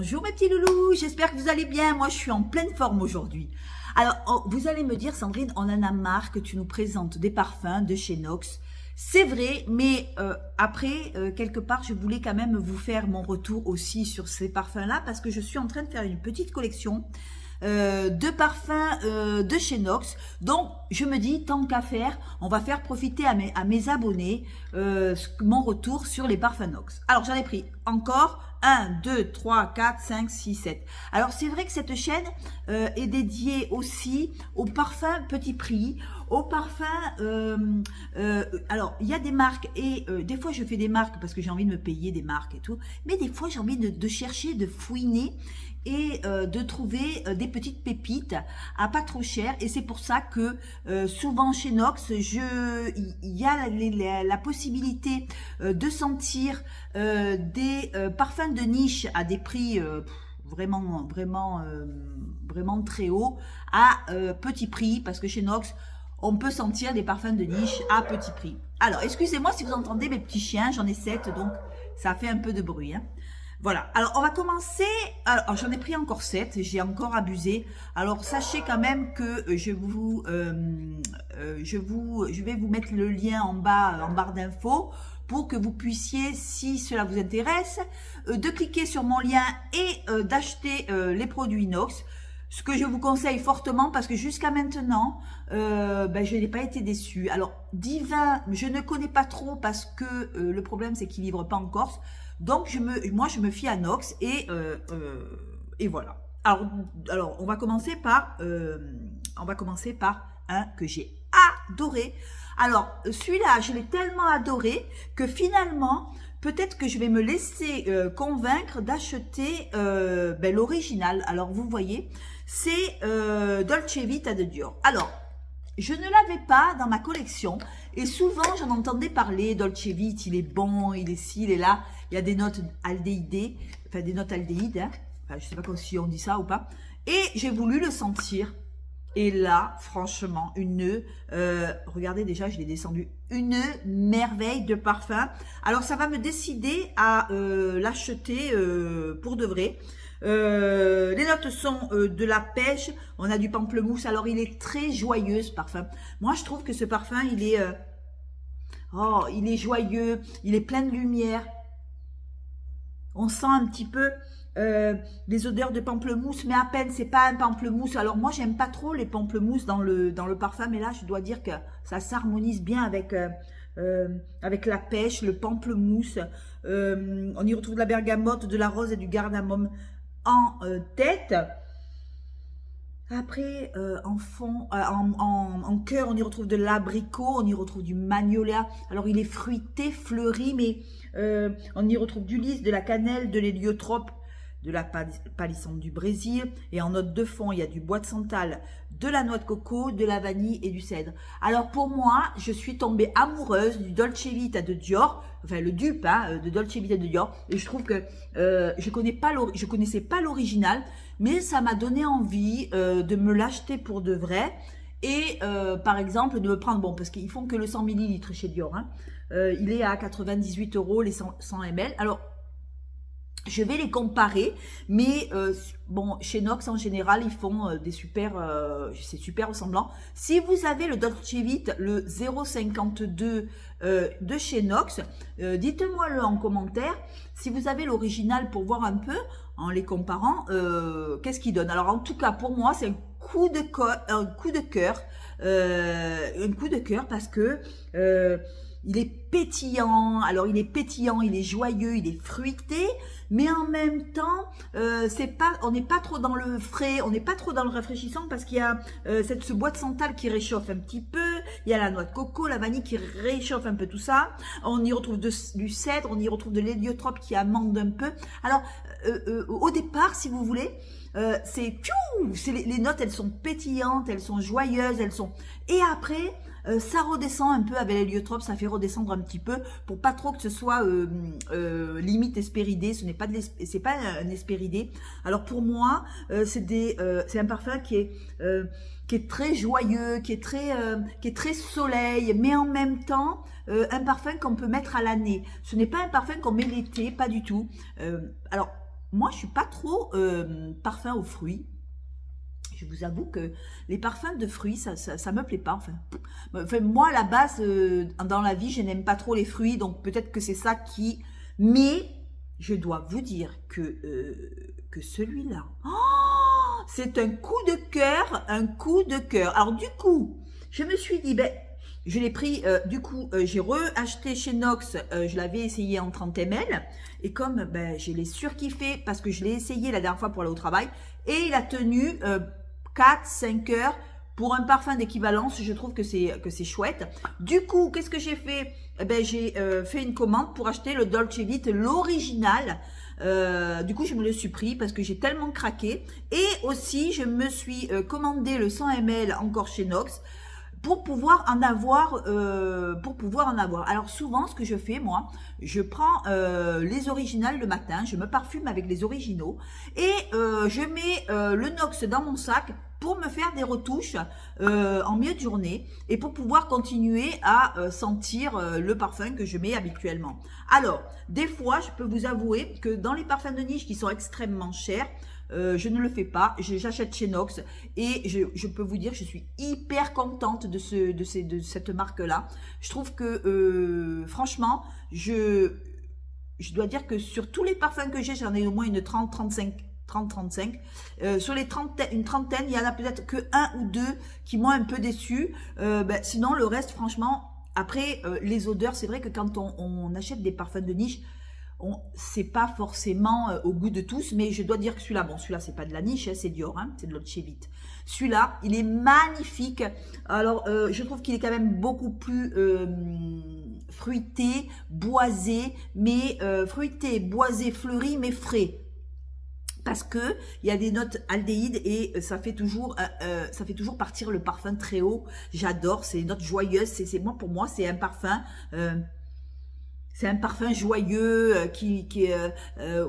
Bonjour mes petits loulous, j'espère que vous allez bien. Moi je suis en pleine forme aujourd'hui. Alors vous allez me dire Sandrine, on en a marre que tu nous présentes des parfums de chez Nox. C'est vrai, mais après quelque part je voulais quand même vous faire mon retour aussi sur ces parfums là parce que je suis en train de faire une petite collection de parfums de chez Nox. Donc je me dis tant qu'à faire, on va faire profiter à mes abonnés mon retour sur les parfums Nox. Alors j'en ai pris encore 1, 2, 3, 4, 5, 6, 7. Alors c'est vrai que cette chaîne est dédiée aussi aux parfums petit prix, aux parfums... alors il y a des marques et des fois je fais des marques parce que j'ai envie de me payer des marques et tout, mais des fois j'ai envie de chercher, de fouiner et de trouver des petites pépites à pas trop cher. Et c'est pour ça que souvent chez Nox, il y a la possibilité de sentir des parfums de niche à des prix vraiment très hauts à petit prix, parce que chez Nox on peut sentir des parfums de niche à petit prix. Alors excusez-moi si vous entendez mes petits chiens, j'en ai 7 donc ça fait un peu de bruit hein. Voilà, alors on va commencer, alors j'en ai pris encore 7, j'ai encore abusé. Alors sachez quand même que je vais vous mettre le lien en bas, en barre d'infos, pour que vous puissiez, si cela vous intéresse, de cliquer sur mon lien et d'acheter les produits Nox. Ce que je vous conseille fortement, parce que jusqu'à maintenant, je n'ai pas été déçue. Alors, Divin, je ne connais pas trop parce que le problème, c'est qu'il ne livre pas en Corse. Donc, moi, je me fie à Nox et voilà. Alors, on va commencer par un que j'ai adoré. Alors, celui-là, je l'ai tellement adoré que finalement, peut-être que je vais me laisser convaincre d'acheter l'original. Alors, vous voyez, c'est Dolce Vita de Dior. Alors, je ne l'avais pas dans ma collection et souvent j'en entendais parler. Dolce Vita, il est bon, il est ci, il est là. Il y a des notes aldéhydes, enfin des notes aldéhydes. Hein. Enfin, je ne sais pas si on dit ça ou pas. Et j'ai voulu le sentir. Et là, franchement, regardez déjà, je l'ai descendu, une merveille de parfum. Alors, ça va me décider à l'acheter pour de vrai. Les notes sont de la pêche, on a du pamplemousse. Alors, il est très joyeux ce parfum. Moi, je trouve que ce parfum, il est joyeux, il est plein de lumière. On sent un petit peu les odeurs de pamplemousse, mais à peine, c'est pas un pamplemousse. Alors moi, j'aime pas trop les pamplemousses dans le parfum, mais là, je dois dire que ça s'harmonise bien avec la pêche, le pamplemousse. On y retrouve de la bergamote, de la rose et du cardamome en tête. Après, en fond, en cœur, on y retrouve de l'abricot, on y retrouve du magnolia. Alors, il est fruité, fleuri, mais on y retrouve du lys, de la cannelle, de l'héliotrope, de la palissandre du Brésil. Et en note de fond, il y a du bois de santal, de la noix de coco, de la vanille et du cèdre. Alors, pour moi, je suis tombée amoureuse du Dolce Vita de Dior, enfin le dupe de Dolce Vita de Dior. Et je trouve que je connaissais pas l'original, mais ça m'a donné envie de me l'acheter pour de vrai et par exemple de me prendre, bon parce qu'ils font que le 100 ml chez Dior, hein, il est à 98 € les 100 ml. Alors je vais les comparer, mais bon, chez Nox en général, ils font c'est super ressemblant. Si vous avez le Dolce Vita, le 0,52 de chez Nox, dites-moi-le en commentaire. Si vous avez l'original pour voir un peu, en les comparant, qu'est-ce qu'il donne. Alors en tout cas, pour moi, c'est un coup de cœur parce que il est pétillant. Alors il est pétillant, il est joyeux, il est fruité, mais en même temps, on n'est pas trop dans le frais, on n'est pas trop dans le rafraîchissant parce qu'il y a ce bois de santal qui réchauffe un petit peu. Il y a la noix de coco, la vanille qui réchauffe un peu tout ça. On y retrouve du cèdre, on y retrouve de l'héliotrope qui amende un peu. Alors au départ, si vous voulez, les notes, elles sont pétillantes, elles sont joyeuses, et après ça redescend un peu avec l'héliotrope, ça fait redescendre un petit peu pour pas trop que ce soit limite hespéridé. Ce n'est pas un hespéridé. Alors pour moi, c'est un parfum qui est très joyeux, qui est très soleil, mais en même temps un parfum qu'on peut mettre à l'année. Ce n'est pas un parfum qu'on met l'été, pas du tout. Alors moi, je suis pas trop parfum aux fruits. Je vous avoue que les parfums de fruits, ça me plaît pas. Enfin, moi, à la base, dans la vie, je n'aime pas trop les fruits, donc peut-être que c'est ça qui... Mais je dois vous dire que celui-là, oh, c'est un coup de cœur, un coup de cœur. Alors du coup, je me suis dit, ben, je l'ai pris, j'ai re-acheté chez Nox, je l'avais essayé en 30 ml, et comme ben, je l'ai surkiffé parce que je l'ai essayé la dernière fois pour aller au travail, et il a tenu 4-5 heures. Pour un parfum d'équivalence, je trouve que c'est chouette. Du coup, qu'est-ce que j'ai fait? Eh ben, j'ai fait une commande pour acheter le Dolce Vita, l'original. Du coup, je me le suis pris parce que j'ai tellement craqué. Et aussi, je me suis commandé le 100 ml encore chez Nox pour pouvoir en avoir. Alors souvent, ce que je fais, moi, je prends les originales le matin, je me parfume avec les originaux et je mets le Nox dans mon sac pour me faire des retouches en milieu de journée et pour pouvoir continuer à sentir le parfum que je mets habituellement. Alors, des fois, je peux vous avouer que dans les parfums de niche qui sont extrêmement chers, je ne le fais pas, j'achète chez Nox et je peux vous dire que je suis hyper contente de cette marque-là. Je trouve que franchement, je dois dire que sur tous les parfums que j'ai, j'en ai au moins une 30-35. Sur les une trentaine, il y en a peut-être que un ou deux qui m'ont un peu déçu. Sinon, le reste, franchement, après, les odeurs, c'est vrai que quand on achète des parfums de niche, c'est pas forcément au goût de tous, mais je dois dire que celui-là, bon, celui-là, c'est pas de la niche, hein, c'est Dior, hein, c'est de Dolce Vita. Celui-là, il est magnifique. Alors, je trouve qu'il est quand même beaucoup plus fruité, boisé, mais fruité, boisé, fleuri, mais frais. Parce que il y a des notes aldéhydes et ça fait toujours partir le parfum très haut. J'adore, c'est des notes joyeuses. Pour moi, c'est un parfum. C'est un parfum joyeux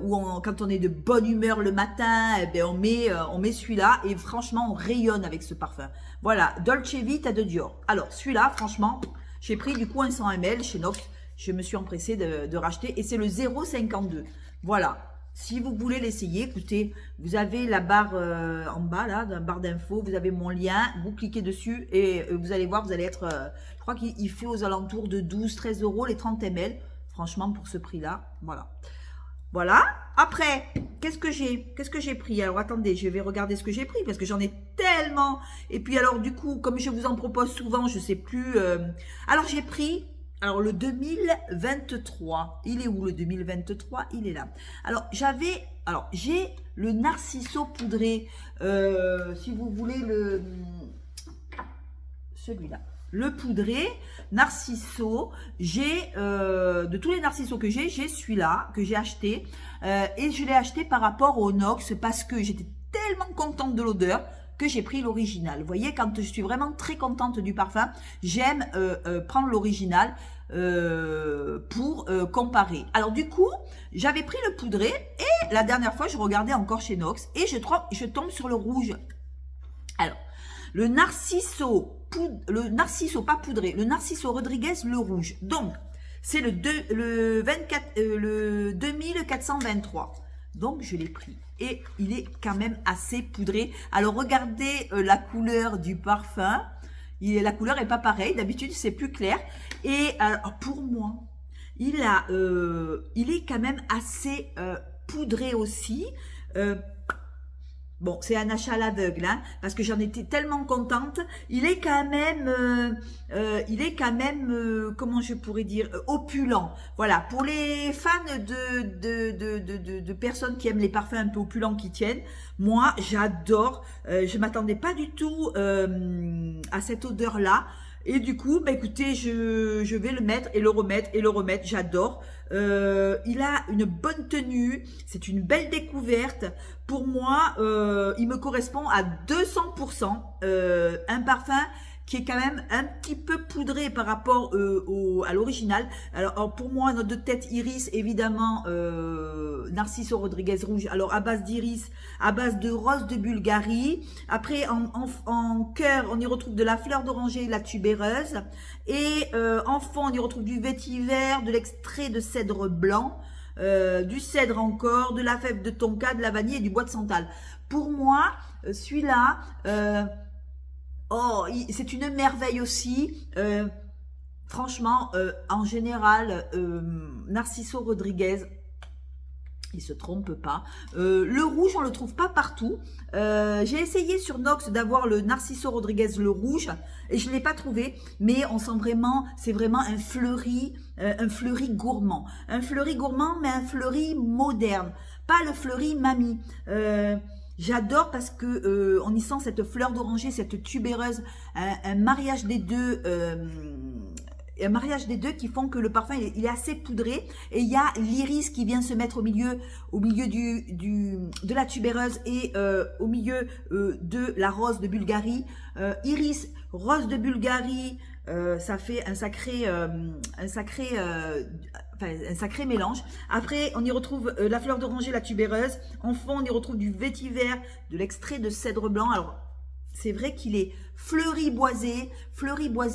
où quand on est de bonne humeur le matin, eh bien on met celui-là et franchement on rayonne avec ce parfum. Voilà, Dolce Vita de Dior. Alors celui-là, franchement, j'ai pris du coup un 100 ml chez Nox. Je me suis empressée de racheter et c'est le 0,52. Voilà. Si vous voulez l'essayer, écoutez, vous avez la barre en bas, là, dans la barre d'infos, vous avez mon lien, vous cliquez dessus et vous allez voir, vous allez être, je crois qu'il fait aux alentours de 12-13 € les 30 ml. Franchement, pour ce prix-là, voilà. Voilà. Après, qu'est-ce que j'ai pris? Alors, attendez, je vais regarder ce que j'ai pris parce que j'en ai tellement. Et puis, alors, du coup, comme je vous en propose souvent, je sais plus. Alors, j'ai pris... Alors, le 2023, il est où le 2023? Il est là. Alors, j'ai le Narciso poudré. Si vous voulez celui-là. Le poudré, Narciso. J'ai, de tous les Narciso que j'ai celui-là que j'ai acheté. Et je l'ai acheté par rapport au Nox parce que j'étais tellement contente de l'odeur que j'ai pris l'original. Vous voyez, quand je suis vraiment très contente du parfum, j'aime prendre l'original pour comparer. Alors du coup, j'avais pris le poudré et la dernière fois, je regardais encore chez Nox et je tombe sur le rouge. Alors, le Narciso pas poudré, le Narciso Rodriguez, le rouge. Donc, c'est le 2423. Donc, je l'ai pris. Et il est quand même assez poudré. Alors, regardez la couleur du parfum. La couleur n'est pas pareille. D'habitude, c'est plus clair. Et alors, pour moi, il est quand même assez poudré aussi. Bon, c'est un achat à l'aveugle, hein, parce que j'en étais tellement contente. Il est quand même, comment je pourrais dire, opulent. Voilà, pour les fans de personnes qui aiment les parfums un peu opulents qui tiennent, moi, j'adore. Je m'attendais pas du tout à cette odeur-là. Et du coup, bah écoutez, je vais le mettre et le remettre. J'adore. Il a une bonne tenue. C'est une belle découverte. Pour moi, il me correspond à 200%. Un parfum qui est quand même un petit peu poudré par rapport à l'original. Alors, pour moi, note de tête iris, évidemment, Narciso Rodriguez rouge. Alors, à base d'iris, à base de rose de Bulgarie. Après, en cœur, on y retrouve de la fleur d'oranger, la tubéreuse. Et en fond, on y retrouve du vétiver, de l'extrait de cèdre blanc. du cèdre encore, de la fève de tonka, de la vanille et du bois de santal. Pour moi, celui-là, c'est une merveille aussi. Franchement, en général, Narciso Rodriguez, il se trompe pas. Le rouge, on le trouve pas partout. J'ai essayé sur Nox d'avoir le Narciso Rodriguez, le rouge, et je l'ai pas trouvé. Mais on sent vraiment, c'est vraiment un fleuri gourmand. Un fleuri gourmand, mais un fleuri moderne. Pas le fleuri mamie. J'adore parce que on y sent cette fleur d'oranger, cette tubéreuse, un mariage des deux. Un mariage des deux qui font que le parfum il est assez poudré, et il y a l'iris qui vient se mettre au milieu de la tubéreuse et au milieu de la rose de Bulgarie. Iris, rose de Bulgarie, ça fait un sacré mélange. Après, on y retrouve la fleur d'oranger, la tubéreuse. En fond, on y retrouve du vétiver, de l'extrait de cèdre blanc. Alors, c'est vrai qu'il est fleuri boisé,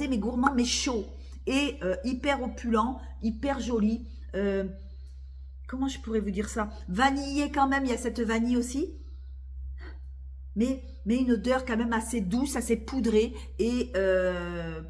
mais gourmand, mais chaud. Et hyper opulent, hyper joli. Comment je pourrais vous dire ça? Vanillé quand même, il y a cette vanille aussi. Mais une odeur quand même assez douce, assez poudrée. Et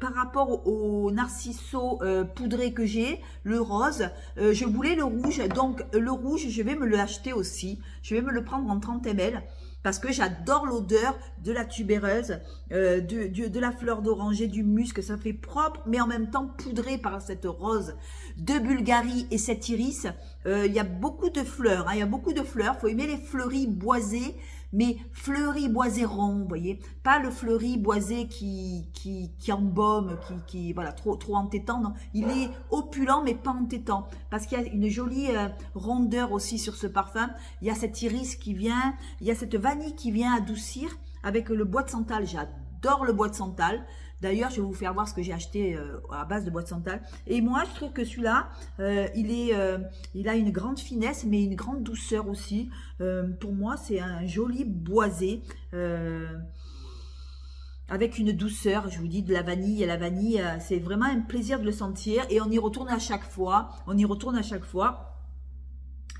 par rapport au narciso poudré que j'ai, le rose, je voulais le rouge. Donc le rouge, je vais me l'acheter aussi. Je vais me le prendre en 30 ml. Parce que j'adore l'odeur de la tubéreuse, de la fleur d'oranger, du musc. Ça fait propre, mais en même temps poudré par cette rose de Bulgarie et cet iris. Il y a beaucoup de fleurs, hein, il y a beaucoup de fleurs. Il faut aimer les fleuris boisés, mais fleuris boisés ronds, vous voyez. Pas le fleuri boisé qui embaume, voilà, trop entêtant. Non, il est opulent, mais pas entêtant. Parce qu'il y a une jolie rondeur aussi sur ce parfum. Il y a cet iris qui vient, il y a cette vanille qui vient adoucir avec le bois de santal. J'adore le bois de santal. D'ailleurs, je vais vous faire voir ce que j'ai acheté à base de bois de santal. Et moi, je trouve que celui-là, il a une grande finesse, mais une grande douceur aussi. Pour moi, c'est un joli boisé. Avec une douceur, je vous dis, de la vanille. Et la vanille, c'est vraiment un plaisir de le sentir. Et on y retourne à chaque fois.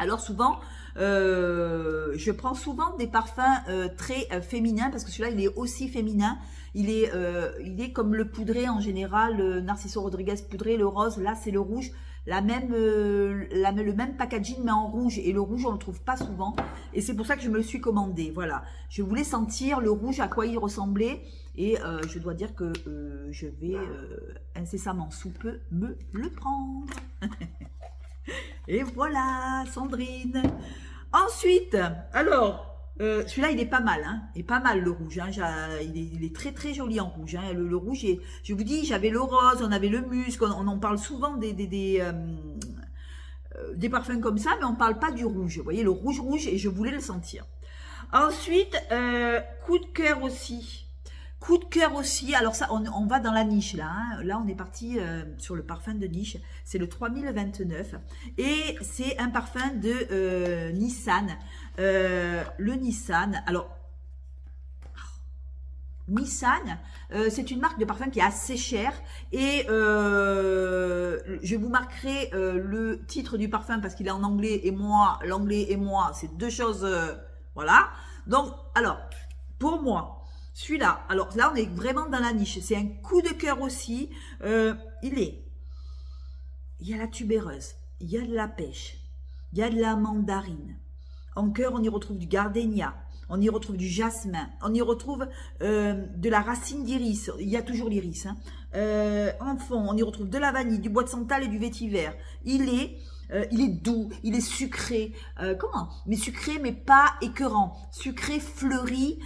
Alors souvent, je prends souvent des parfums très féminins, parce que celui-là, il est aussi féminin. Il est comme le poudré en général, le Narciso Rodriguez poudré, le rose, là c'est le rouge. Le même packaging mais en rouge, et le rouge on le trouve pas souvent, et c'est pour ça que je me le suis commandé. Voilà, je voulais sentir le rouge, à quoi il ressemblait, et je dois dire que je vais incessamment sous peu me le prendre. Et voilà, Sandrine. Ensuite, alors, celui-là, il est pas mal, hein. Il est pas mal, le rouge, hein. Il est très, très joli en rouge, hein. Le rouge, je vous dis, j'avais le rose, on avait le musc, on en parle souvent des parfums comme ça, mais on parle pas du rouge. Vous voyez, le rouge, et je voulais le sentir. Ensuite, coup de cœur aussi. Coup de cœur aussi, alors ça, on va dans la niche là, hein. Là on est parti sur le parfum de niche, c'est le 3029, et c'est un parfum de Nissan, le Nissan. Alors, Nissan, c'est une marque de parfum qui est assez chère, et je vous marquerai le titre du parfum parce qu'il est en anglais, et moi, l'anglais et moi, c'est deux choses, voilà. Donc, alors, pour moi, celui-là, alors là on est vraiment dans la niche, c'est un coup de cœur aussi, il y a la tubéreuse, il y a de la pêche, il y a de la mandarine, en cœur on y retrouve du gardénia, on y retrouve du jasmin, on y retrouve de la racine d'iris, il y a toujours l'iris, hein. En fond on y retrouve de la vanille, du bois de santal et du vétiver. Il est doux, il est sucré, mais sucré mais pas écœurant, sucré fleuri,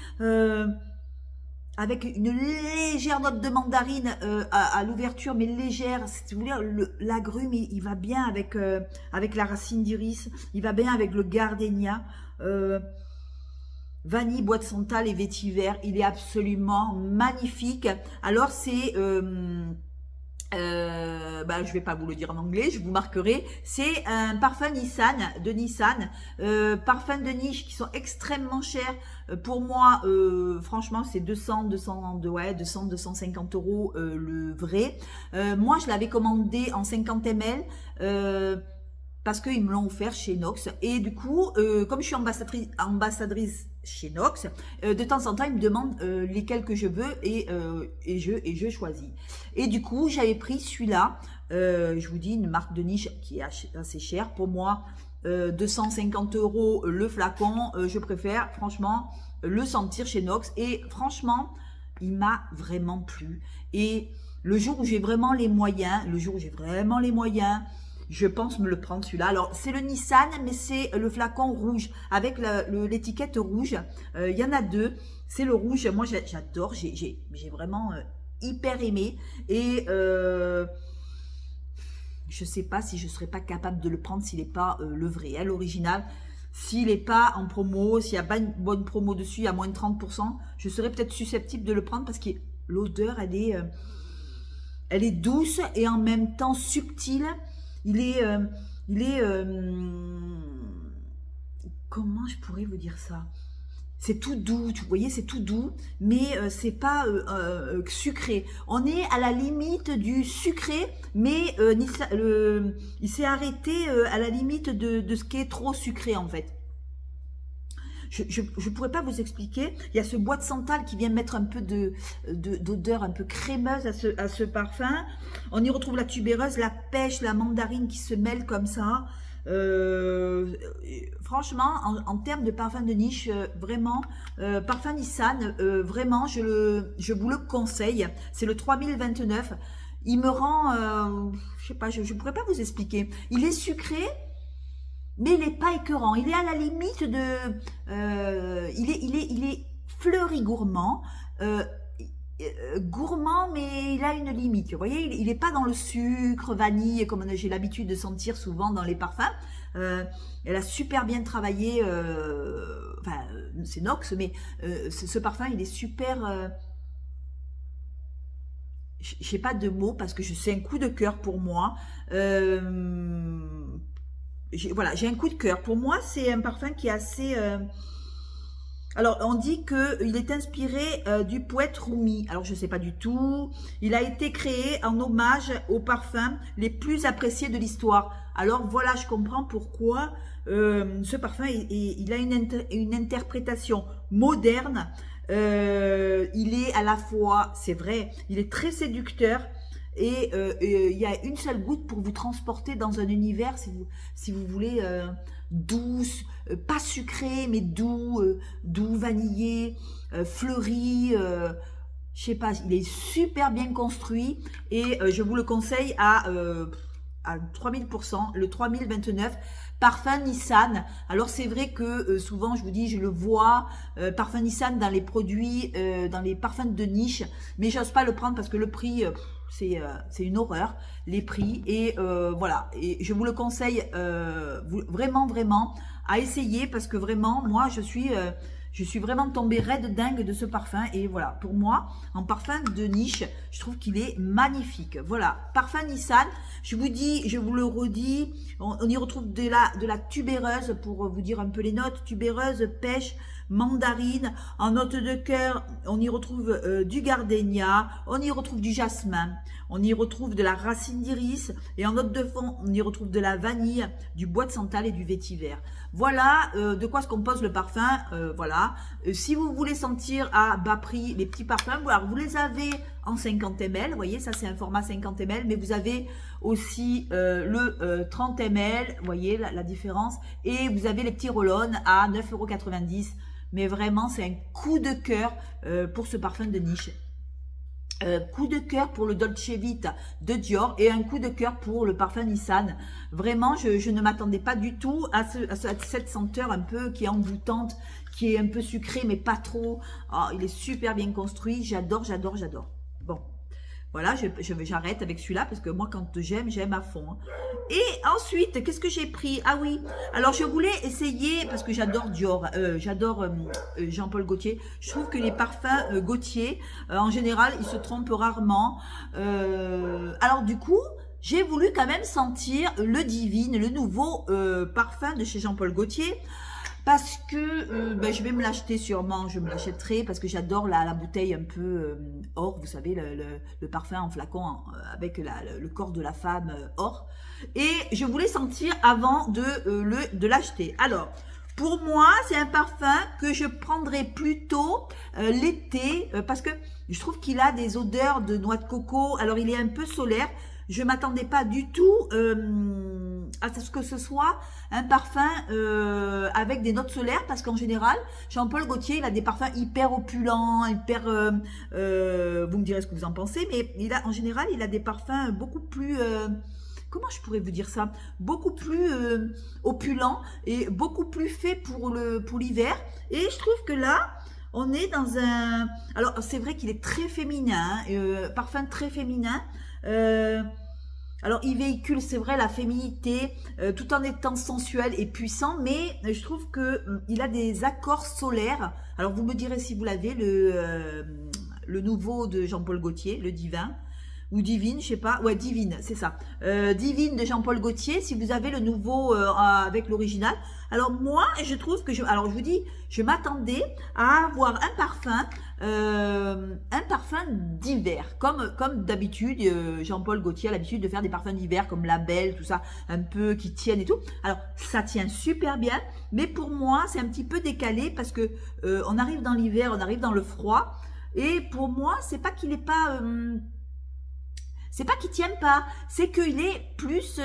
avec une légère note de mandarine à l'ouverture, mais légère. Si vous voulez, l'agrume, il va bien avec la racine d'iris, il va bien avec le gardénia, vanille, bois de santal et vétiver. Il est absolument magnifique. Alors c'est je vais pas vous le dire en anglais, je vous marquerai. C'est un parfum de Nissan, parfums de niche qui sont extrêmement chers. Pour moi, franchement, c'est 250 € le vrai. Moi, je l'avais commandé en 50 ml. parce qu'ils me l'ont offert chez Nox. Et du coup, comme je suis ambassadrice chez Nox, de temps en temps, ils me demandent lesquels que je veux et je choisis. Et du coup, j'avais pris celui-là, je vous dis, une marque de niche qui est assez chère. Pour moi, 250 € le flacon, je préfère franchement le sentir chez Nox. Et franchement, il m'a vraiment plu. Et le jour où j'ai vraiment les moyens, je pense me le prendre celui-là. Alors, c'est le Nissan, mais c'est le flacon rouge avec l'étiquette rouge. Il y en a deux. C'est le rouge. Moi, j'adore. J'ai vraiment hyper aimé. Et je ne sais pas si je ne serais pas capable de le prendre s'il n'est pas le vrai, l'original. S'il n'est pas en promo, s'il n'y a pas une bonne promo dessus, à moins de 30%, je serais peut-être susceptible de le prendre parce que l'odeur, elle est douce et en même temps subtile. Il est comment je pourrais vous dire ça? C'est tout doux, vous voyez, c'est tout doux, mais c'est pas sucré. On est à la limite du sucré, mais il s'est arrêté à la limite de ce qui est trop sucré en fait. Je ne pourrais pas vous expliquer. Il y a ce bois de santal qui vient mettre un peu d'odeur un peu crémeuse à ce parfum. On y retrouve la tubéreuse, la pêche, la mandarine qui se mêlent comme ça. Franchement, en termes de parfum de niche, vraiment, parfum Nissan, vraiment, je vous le conseille. C'est le 3029. Il me rend, je sais pas, je ne pourrais pas vous expliquer. Il est sucré. Mais il n'est pas écœurant, il est à la limite de... il est fleuri gourmand, gourmand mais il a une limite, vous voyez, il n'est pas dans le sucre, vanille, comme j'ai l'habitude de sentir souvent dans les parfums. Elle a super bien travaillé, enfin c'est Nox, mais ce parfum il est super... j'ai pas de mots parce que c'est un coup de cœur pour moi. Voilà, j'ai un coup de cœur. Pour moi, c'est un parfum qui est assez... Alors, on dit qu'il est inspiré du poète Rumi. Alors, je ne sais pas du tout. Il a été créé en hommage aux parfums les plus appréciés de l'histoire. Alors, voilà, je comprends pourquoi ce parfum, il a une interprétation moderne. Il est à la fois, c'est vrai, il est très séducteur. Et il y a une seule goutte pour vous transporter dans un univers, si vous voulez, douce, pas sucré, mais doux, vanillé, fleuri. Je sais pas, il est super bien construit et je vous le conseille à 3000%, le 3029. Parfum Nissan. Alors c'est vrai que souvent je vous dis, je le vois, parfum Nissan dans les produits, dans les parfums de niche, mais j'ose pas le prendre parce que le prix, c'est une horreur, les prix. Et voilà, et je vous le conseille vraiment à essayer parce que vraiment, moi je suis vraiment tombée raide dingue de ce parfum. Et voilà, pour moi, en parfum de niche, je trouve qu'il est magnifique. Voilà, parfum Nissan, je vous dis, je vous le redis, on y retrouve de la tubéreuse, pour vous dire un peu les notes, tubéreuse, pêche, mandarine. En note de cœur, on y retrouve du gardénia, on y retrouve du jasmin, on y retrouve de la racine d'iris, et en note de fond, on y retrouve de la vanille, du bois de santal et du vétiver. Voilà de quoi se compose le parfum. Voilà. Si vous voulez sentir à bas prix les petits parfums, alors vous les avez en 50 ml, vous voyez, ça c'est un format 50 ml, mais vous avez aussi le 30 ml, vous voyez la différence, et vous avez les petits roll-on à 9,90 €. Mais vraiment, c'est un coup de cœur pour ce parfum de niche. Coup de cœur pour le Dolce Vita de Dior et un coup de cœur pour le parfum Nissan. Vraiment, je ne m'attendais pas du tout à cette senteur un peu qui est envoûtante, qui est un peu sucrée mais pas trop. Oh, il est super bien construit, j'adore. Bon, voilà, j'arrête avec celui-là parce que moi quand j'aime à fond. Hein. Et ensuite, qu'est-ce que j'ai pris? Ah oui, alors je voulais essayer, parce que j'adore Dior, j'adore Jean-Paul Gaultier. Je trouve que les parfums Gaultier, en général, ils se trompent rarement. Alors du coup, j'ai voulu quand même sentir le Divine, le nouveau parfum de chez Jean-Paul Gaultier. Parce que je vais me l'acheter sûrement, je me l'achèterai parce que j'adore la bouteille un peu or, vous savez, le parfum en flacon avec le corps de la femme or. Et je voulais sentir avant de l'acheter. Alors, pour moi, c'est un parfum que je prendrais plutôt l'été parce que je trouve qu'il a des odeurs de noix de coco. Alors, il est un peu solaire. Je m'attendais pas du tout à ce que ce soit un parfum avec des notes solaires parce qu'en général, Jean-Paul Gaultier, il a des parfums hyper opulents, hyper... vous me direz ce que vous en pensez, mais en général, il a des parfums beaucoup plus... comment je pourrais vous dire ça? Beaucoup plus opulents et beaucoup plus faits pour l'hiver. Et je trouve que là, on est dans un... Alors, c'est vrai qu'il est très féminin, parfum très féminin. Alors, il véhicule, c'est vrai, la féminité, tout en étant sensuel et puissant, mais je trouve que il a des accords solaires. Alors, vous me direz si vous l'avez, le nouveau de Jean-Paul Gaultier, le Divin, ou Divine, je sais pas, ouais, Divine, c'est ça. Divine de Jean-Paul Gaultier, si vous avez le nouveau avec l'original. Alors, moi, je trouve que, alors je vous dis, je m'attendais à avoir un parfum d'hiver, comme d'habitude, Jean-Paul Gaultier a l'habitude de faire des parfums d'hiver comme La Belle, tout ça, un peu qui tiennent et tout. Alors ça tient super bien, mais pour moi c'est un petit peu décalé parce que on arrive dans l'hiver, on arrive dans le froid, et pour moi c'est pas qu'il est pas, c'est pas qu'il tienne pas, c'est qu'il est plus.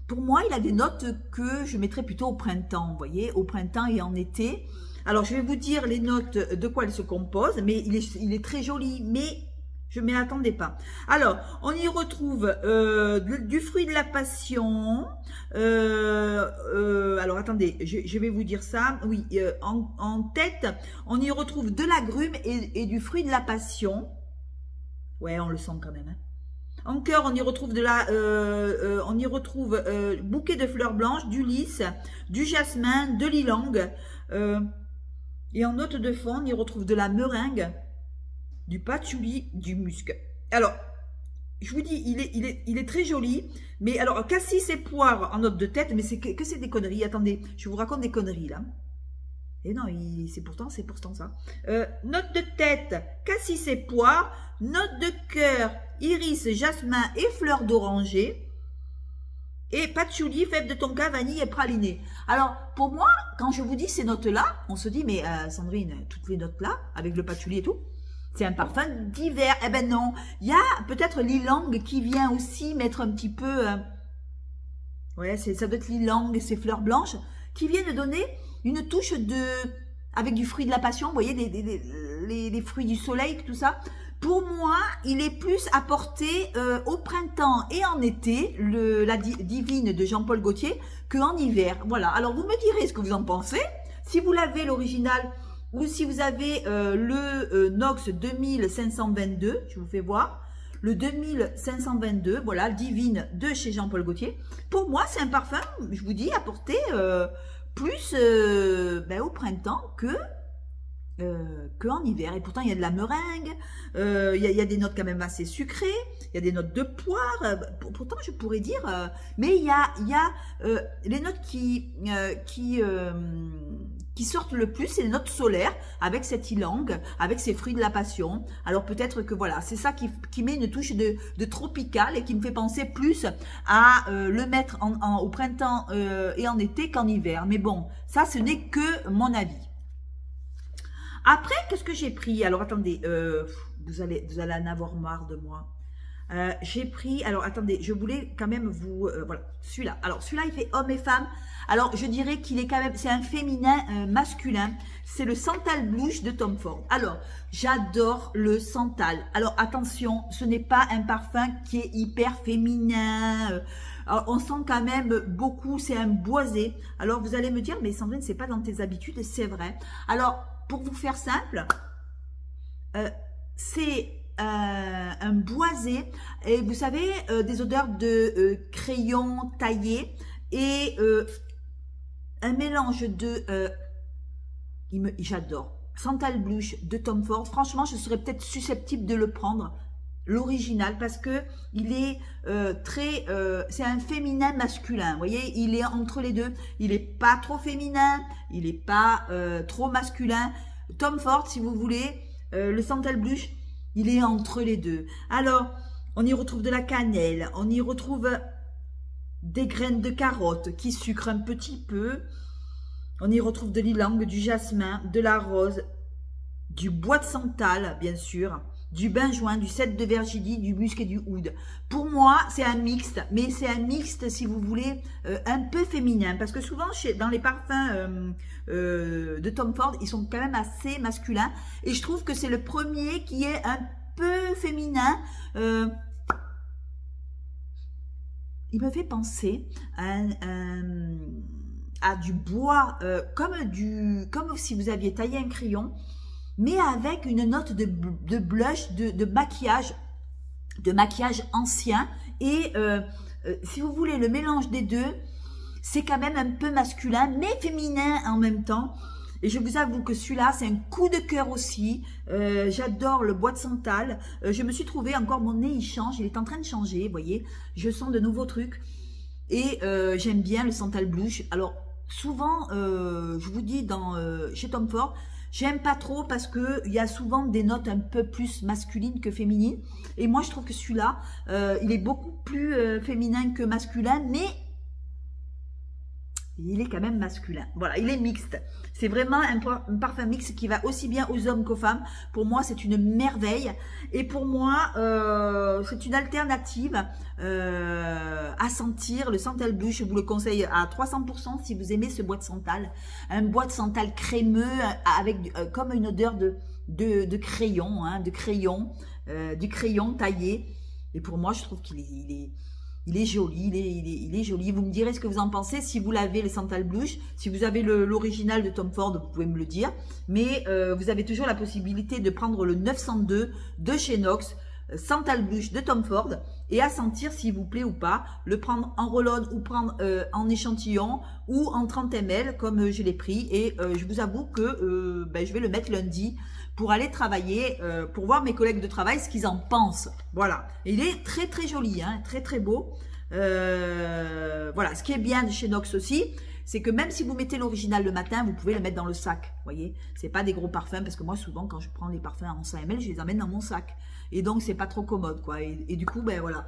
Pour moi, il a des notes que je mettrais plutôt au printemps, vous voyez, au printemps et en été. Alors, je vais vous dire les notes, de quoi elles se composent, mais il est très joli, mais je ne m'y attendais pas. Alors, on y retrouve du fruit de la passion. Alors, attendez, je vais vous dire ça. Oui, en tête, on y retrouve de l'agrumes et du fruit de la passion. Ouais, on le sent quand même, hein. En cœur, on y retrouve bouquet de fleurs blanches, du lys, du jasmin, de l'ylang. Et en note de fond, on y retrouve de la meringue, du patchouli, du musc. Alors, je vous dis, il est très joli. Mais alors, cassis et poire en note de tête, mais c'est des conneries. Attendez, je vous raconte des conneries là. Et non, c'est pourtant ça. Note de tête, cassis et poire. Note de cœur, iris, jasmin et fleurs d'oranger. Et patchouli, fève de tonka, vanille et praliné. Alors, pour moi, quand je vous dis ces notes-là, on se dit, mais Sandrine, toutes les notes-là, avec le patchouli et tout, c'est un parfum d'hiver. Eh ben non, il y a peut-être l'ylang qui vient aussi mettre un petit peu... ouais, ça doit être l'ylang et ses fleurs blanches qui viennent donner une touche avec du fruit de la passion, vous voyez, les fruits du soleil, tout ça. Pour moi, il est plus apporté au printemps et en été, la divine de Jean-Paul Gaultier, qu'en hiver. Voilà, alors vous me direz ce que vous en pensez. Si vous l'avez, l'original, ou si vous avez le Nox 2522, je vous fais voir, le 2522, voilà, divine de chez Jean-Paul Gaultier. Pour moi, c'est un parfum, je vous dis, apporté plus au printemps qu'en hiver. Et pourtant, il y a de la meringue, il y a des notes quand même assez sucrées, il y a des notes de poire. Pourtant, je pourrais dire, mais il y a les notes qui sortent le plus, c'est les notes solaires, avec cette ylang, avec ces fruits de la passion. Alors peut-être que voilà, c'est ça qui met une touche de tropical et qui me fait penser plus à le mettre au printemps et en été qu'en hiver. Mais bon, ça, ce n'est que mon avis. Après, qu'est-ce que j'ai pris? Alors, attendez, vous allez en avoir marre de moi. J'ai pris, alors attendez, je voulais quand même voilà, celui-là. Alors, celui-là, il fait homme et femme. Alors, je dirais qu'il est quand même, c'est un féminin masculin. C'est le Santal Blush de Tom Ford. Alors, j'adore le Santal. Alors, attention, ce n'est pas un parfum qui est hyper féminin. Alors, on sent quand même beaucoup, c'est un boisé. Alors, vous allez me dire, mais Sandrine, c'est pas dans tes habitudes, c'est vrai. Alors, pour vous faire simple, c'est un boisé, et vous savez, des odeurs de crayon taillé et un mélange de... j'adore. Santal Blush de Tom Ford. Franchement, je serais peut-être susceptible de le prendre, l'original, parce que il est très... c'est un féminin masculin, vous voyez, il est entre les deux. Il n'est pas trop féminin, il n'est pas trop masculin. Tom Ford, si vous voulez, le Santal Blush, Il est entre les deux. Alors, on y retrouve de la cannelle, on y retrouve des graines de carotte qui sucrent un petit peu. On y retrouve de l'ylang, du jasmin, de la rose, du bois de santal, bien sûr, du benjoin, du cèdre de Virginie, du musc et du oud. Pour moi, c'est un mixte, mais c'est un mixte, si vous voulez, un peu féminin. Parce que souvent, dans les parfums de Tom Ford, ils sont quand même assez masculins. Et je trouve que c'est le premier qui est un peu féminin. Il me fait penser à du bois, comme si vous aviez taillé un crayon, mais avec une note de blush, de maquillage ancien. Et si vous voulez le mélange des deux, c'est quand même un peu masculin, mais féminin en même temps. Et je vous avoue que celui-là, c'est un coup de cœur aussi. J'adore le bois de santal. Je me suis trouvée, encore mon nez, il change. Il est en train de changer, vous voyez. Je sens de nouveaux trucs. Et j'aime bien le santal blush. Alors, souvent, je vous dis, chez Tom Ford, j'aime pas trop parce qu'il y a souvent des notes un peu plus masculines que féminines. Et moi, je trouve que celui-là, il est beaucoup plus féminin que masculin, mais il est quand même masculin. Voilà, il est mixte. C'est vraiment un parfum mixte qui va aussi bien aux hommes qu'aux femmes. Pour moi, c'est une merveille. Et pour moi, c'est une alternative à sentir. Le santal blush, je vous le conseille à 300% si vous aimez ce bois de santal. Un bois de santal crémeux avec comme une odeur de crayon, hein, du crayon taillé. Et pour moi, je trouve qu'il est joli, il est joli. Vous me direz ce que vous en pensez. Si vous l'avez, le santal blush, si vous avez l'original de Tom Ford, vous pouvez me le dire. Mais vous avez toujours la possibilité de prendre le 902 de chez Nox, santal blush de Tom Ford, et à sentir s'il vous plaît ou pas. Le prendre en roll-on ou prendre en échantillon ou en 30 ml comme je l'ai pris. Et je vous avoue que je vais le mettre lundi pour aller travailler, pour voir mes collègues de travail ce qu'ils en pensent. Voilà. Et il est très très joli, hein, très très beau. Voilà. Ce qui est bien de chez Nox aussi, c'est que même si vous mettez l'original le matin, vous pouvez le mettre dans le sac. Vous voyez, c'est pas des gros parfums parce que moi souvent quand je prends les parfums en 100 ml, je les amène dans mon sac. Et donc c'est pas trop commode quoi. Et du coup, ben voilà.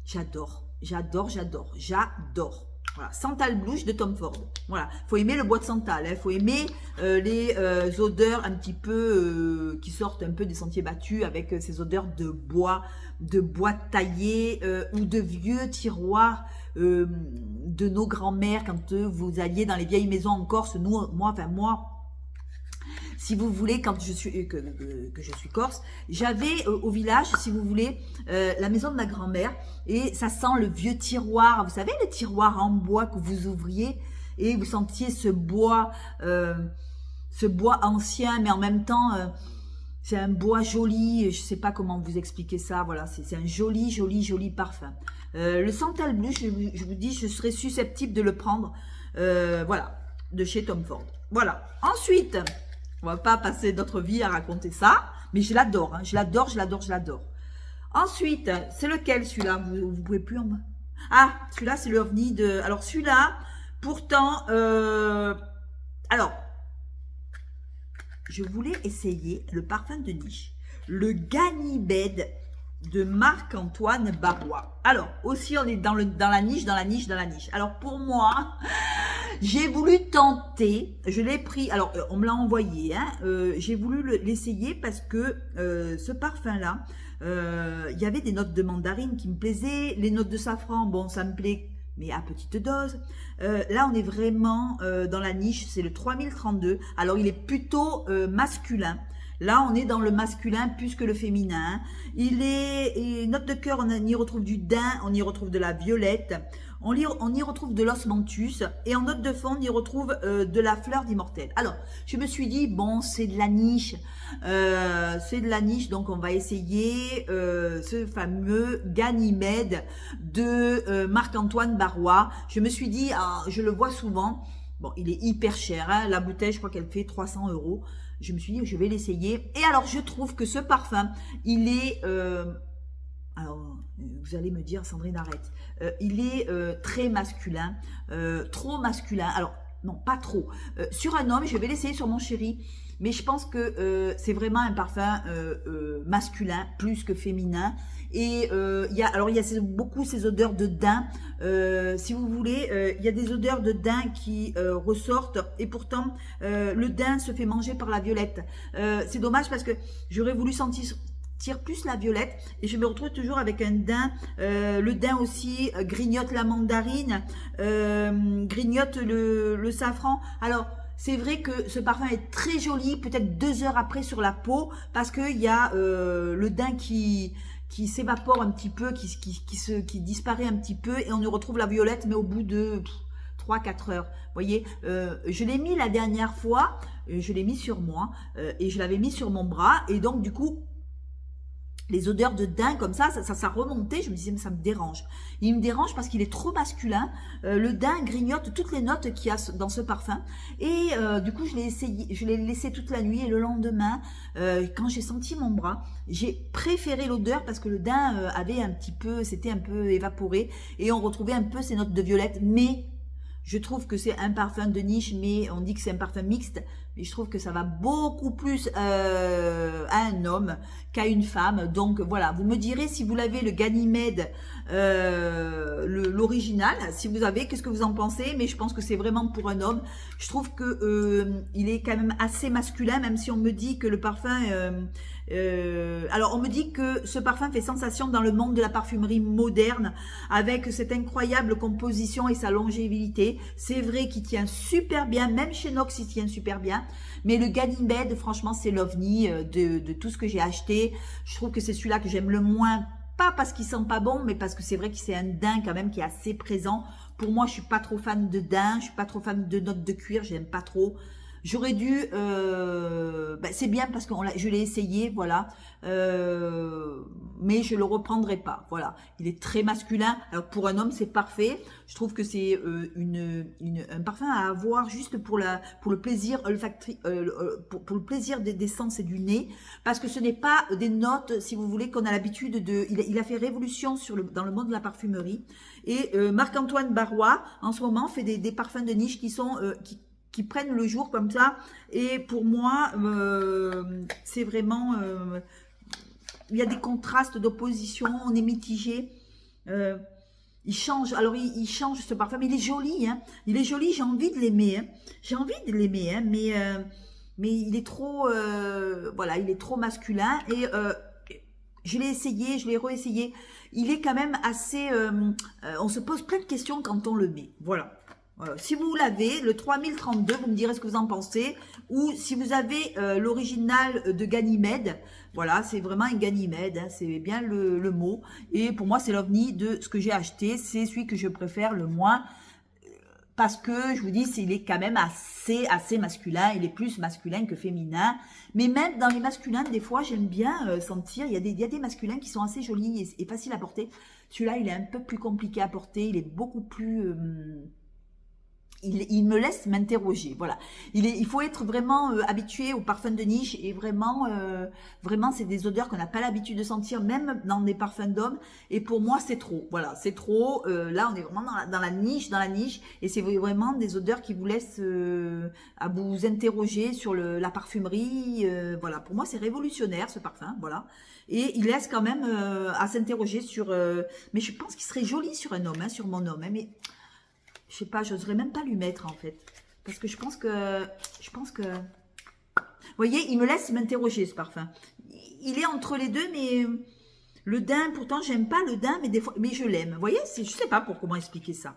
J'adore. Voilà, santal blush de Tom Ford. Voilà, faut aimer le bois de santal, faut aimer les odeurs un petit peu qui sortent un peu des sentiers battus avec ces odeurs de bois taillé ou de vieux tiroirs de nos grands-mères quand vous alliez dans les vieilles maisons en Corse. Moi, si vous voulez, quand je suis que je suis corse, j'avais au village, si vous voulez, la maison de ma grand-mère et ça sent le vieux tiroir. Vous savez, les tiroirs en bois que vous ouvriez et vous sentiez ce bois ancien, mais en même temps, c'est un bois joli. Je sais pas comment vous expliquer ça. Voilà, c'est un joli parfum. Le santal blush, je vous dis, je serais susceptible de le prendre. Voilà, de chez Tom Ford. Voilà. Ensuite. On va pas passer notre vie à raconter ça, mais je l'adore, hein, je l'adore. Ensuite, c'est lequel celui-là? Vous pouvez plus en... Ah, celui-là, c'est l'OVNI de... Alors, celui-là, pourtant... Alors, je voulais essayer le parfum de niche, le Ganymède de Marc-Antoine Barrois. Alors, aussi, on est dans la niche. Alors, pour moi... J'ai voulu tenter, je l'ai pris, alors on me l'a envoyé, hein, j'ai voulu l'essayer parce que ce parfum-là, il y avait des notes de mandarine qui me plaisaient, les notes de safran, bon ça me plaît, mais à petite dose. Là on est vraiment dans la niche, c'est le 3032, alors il est plutôt masculin. Là, on est dans le masculin plus que le féminin. Note de cœur, on y retrouve du daim, on y retrouve de la violette, on y retrouve de l'osmanthus. Et en note de fond, on y retrouve de la fleur d'immortel. Alors, je me suis dit, bon, c'est de la niche. Donc on va essayer ce fameux Ganymède de Marc-Antoine Barrois. Je me suis dit, je le vois souvent. Bon, il est hyper cher. Hein, la bouteille, je crois qu'elle fait 300 €. Je me suis dit, je vais l'essayer. Et alors, je trouve que ce parfum, il est... alors, vous allez me dire, Sandrine, arrête. Il est très masculin, trop masculin. Alors, non, pas trop. Sur un homme, je vais l'essayer sur mon chéri. Mais je pense que c'est vraiment un parfum masculin plus que féminin. Et il y a beaucoup ces odeurs de daim. Si vous voulez, il y a des odeurs de daim qui ressortent. Et pourtant, le daim se fait manger par la violette. C'est dommage parce que j'aurais voulu sentir plus la violette. Et je me retrouve toujours avec un daim. Le daim aussi grignote la mandarine, grignote le safran. Alors, c'est vrai que ce parfum est très joli, peut-être 2 heures après sur la peau, parce qu'il y a le daim qui s'évapore un petit peu, qui disparaît un petit peu, et on y retrouve la violette, mais au bout de 3-4 heures. Vous voyez, je l'ai mis la dernière fois, je l'ai mis sur moi, et je l'avais mis sur mon bras, et donc du coup, les odeurs de daim comme ça remontait, je me disais mais ça me dérange. Il me dérange parce qu'il est trop masculin. Le daim grignote toutes les notes qu'il y a dans ce parfum. Et du coup je l'ai laissé toute la nuit et le lendemain, quand j'ai senti mon bras, j'ai préféré l'odeur parce que le daim s'était un peu évaporé et on retrouvait un peu ces notes de violette. Mais je trouve que c'est un parfum de niche, mais on dit que c'est un parfum mixte. Mais je trouve que ça va beaucoup plus à un homme qu'à une femme. Donc voilà, vous me direz si vous l'avez le Ganymede, l'original. Si vous avez, qu'est-ce que vous en pensez? Mais je pense que c'est vraiment pour un homme. Je trouve que il est quand même assez masculin, même si on me dit que le parfum... alors on me dit que ce parfum fait sensation dans le monde de la parfumerie moderne avec cette incroyable composition et sa longévité. C'est vrai qu'il tient super bien, même chez Nox il tient super bien. Mais le Ganymede, franchement, c'est l'ovni de tout ce que j'ai acheté. Je trouve que c'est celui-là que j'aime le moins. Pas parce qu'il sent pas bon, mais parce que c'est vrai que c'est un daim quand même qui est assez présent. Pour moi, je suis pas trop fan de daim. Je suis pas trop fan de notes de cuir. J'aime pas trop. J'aurais dû... c'est bien parce que je l'ai essayé, voilà. Mais je le reprendrai pas, voilà. Il est très masculin. Alors pour un homme, c'est parfait. Je trouve que c'est un parfum à avoir juste pour le plaisir olfactif, pour le plaisir des sens et du nez. Parce que ce n'est pas des notes, si vous voulez, qu'on a l'habitude de... Il a fait révolution dans le monde de la parfumerie. Et Marc-Antoine Barrois, en ce moment, fait des parfums de niche qui sont... qui prennent le jour comme ça. Et pour moi, c'est vraiment... il y a des contrastes d'opposition, on est mitigé. Il change, alors il change ce parfum, mais il est joli. Hein. Il est joli, j'ai envie de l'aimer. Hein. J'ai envie de l'aimer, hein, mais il est trop... voilà, il est trop masculin. Et je l'ai essayé, je l'ai réessayé. Il est quand même assez... on se pose plein de questions quand on le met. Voilà. Si vous l'avez, le 3032, vous me direz ce que vous en pensez. Ou si vous avez l'original de Ganymede, voilà, c'est vraiment un Ganymede, hein, c'est bien le mot. Et pour moi, c'est l'ovni de ce que j'ai acheté. C'est celui que je préfère le moins. Parce que, je vous dis, il est quand même assez masculin. Il est plus masculin que féminin. Mais même dans les masculins, des fois, j'aime bien sentir. Il y a des masculins qui sont assez jolis et faciles à porter. Celui-là, il est un peu plus compliqué à porter. Il est beaucoup plus... il me laisse m'interroger, voilà. Il faut être vraiment habitué aux parfums de niche et vraiment, c'est des odeurs qu'on n'a pas l'habitude de sentir, même dans des parfums d'hommes. Et pour moi, c'est trop, voilà, c'est trop. Là, on est vraiment dans la niche, et c'est vraiment des odeurs qui vous laissent à vous interroger sur la parfumerie. Voilà, pour moi, c'est révolutionnaire ce parfum, voilà. Et il laisse quand même à s'interroger sur. Mais je pense qu'il serait joli sur un homme, hein, sur mon homme, hein, mais. Je sais pas, j'oserais même pas lui mettre en fait. Parce que je pense que... Vous voyez, il me laisse m'interroger ce parfum. Il est entre les deux, mais... Le daim, pourtant, j'aime pas le daim, mais des fois... Mais je l'aime. Vous voyez, je sais pas comment expliquer ça.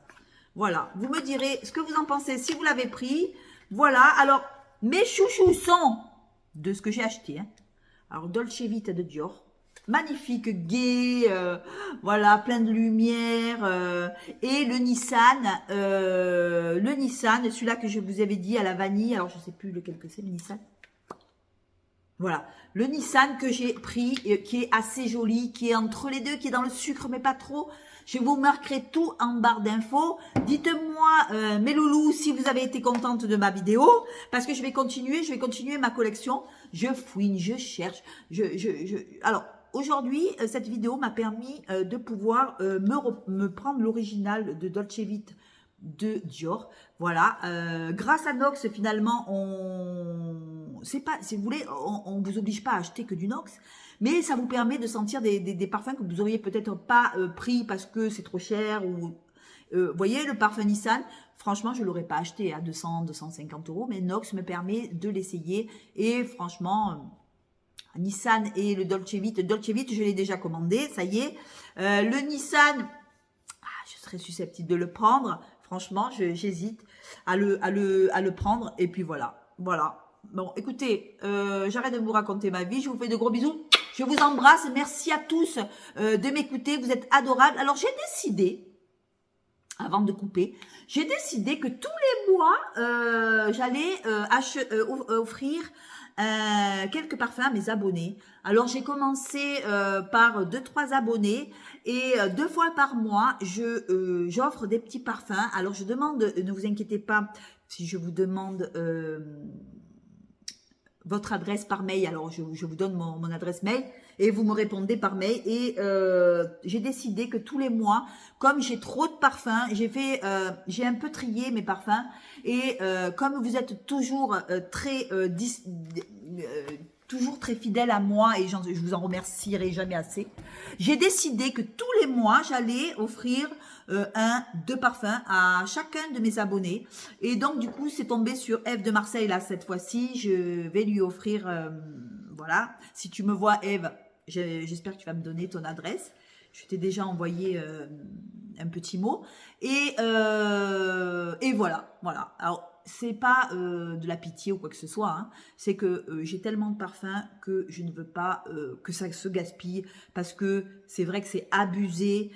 Voilà. Vous me direz ce que vous en pensez si vous l'avez pris. Voilà. Alors, mes chouchous sont de ce que j'ai acheté. Hein. Alors, Dolce Vita de Dior. Magnifique, gai, voilà, plein de lumière. Et le Nissan, celui-là que je vous avais dit à la vanille. Alors, je sais plus lequel que c'est, le Nissan. Voilà, le Nissan que j'ai pris, qui est assez joli, qui est entre les deux, qui est dans le sucre, mais pas trop. Je vous marquerai tout en barre d'infos. Dites-moi, mes loulous, si vous avez été contente de ma vidéo, parce que je vais continuer ma collection. Je fouine, je cherche, alors, aujourd'hui, cette vidéo m'a permis de pouvoir me prendre l'original de Dolce Vita de Dior. Voilà, grâce à Nox, finalement, c'est pas, si vous voulez, on vous oblige pas à acheter que du Nox, mais ça vous permet de sentir des parfums que vous auriez peut-être pas pris parce que c'est trop cher ou vous voyez, le parfum Nissan, franchement, je ne l'aurais pas acheté à 200, 250 euros, mais Nox me permet de l'essayer. Et franchement, Nissan et le Dolce Vita, je l'ai déjà commandé, ça y est. Le Nissan, je serais susceptible de le prendre. Franchement, j'hésite à le prendre. Et puis voilà, voilà. Bon, écoutez, j'arrête de vous raconter ma vie. Je vous fais de gros bisous. Je vous embrasse. Merci à tous de m'écouter. Vous êtes adorables. Alors, j'ai décidé, avant de couper, j'ai décidé que tous les mois, j'allais offrir quelques parfums à mes abonnés. Alors j'ai commencé par 2-3 abonnés et 2 fois par mois, j'offre des petits parfums. Alors je demande, ne vous inquiétez pas, si je vous demande votre adresse par mail, alors je vous donne mon adresse mail et vous me répondez par mail. Et j'ai décidé que tous les mois, comme j'ai trop de parfums, j'ai un peu trié mes parfums. Et comme vous êtes toujours toujours très fidèle à moi et je vous en remercierai jamais assez, j'ai décidé que tous les mois, j'allais offrir 2 parfums à chacun de mes abonnés. Et donc, du coup, c'est tombé sur Eve de Marseille, là, cette fois-ci. Je vais lui offrir, voilà. Si tu me vois, Eve, j'espère que tu vas me donner ton adresse. Je t'ai déjà envoyé un petit mot. Et voilà, voilà. Alors, c'est pas de la pitié ou quoi que ce soit, hein. C'est que j'ai tellement de parfums que je ne veux pas que ça se gaspille, parce que c'est vrai que c'est abusé.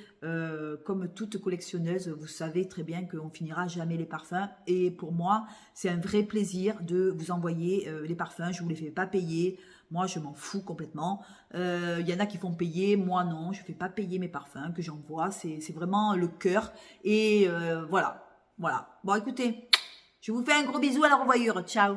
Comme toute collectionneuse, vous savez très bien qu'on finira jamais les parfums, et pour moi c'est un vrai plaisir de vous envoyer les parfums. Je vous les fais pas payer, moi je m'en fous complètement. Y en a qui font payer, moi non, je fais pas payer mes parfums que j'envoie, c'est vraiment le cœur. Et voilà, voilà. Bon, écoutez, je vous fais un gros bisou à la revoyure. Ciao.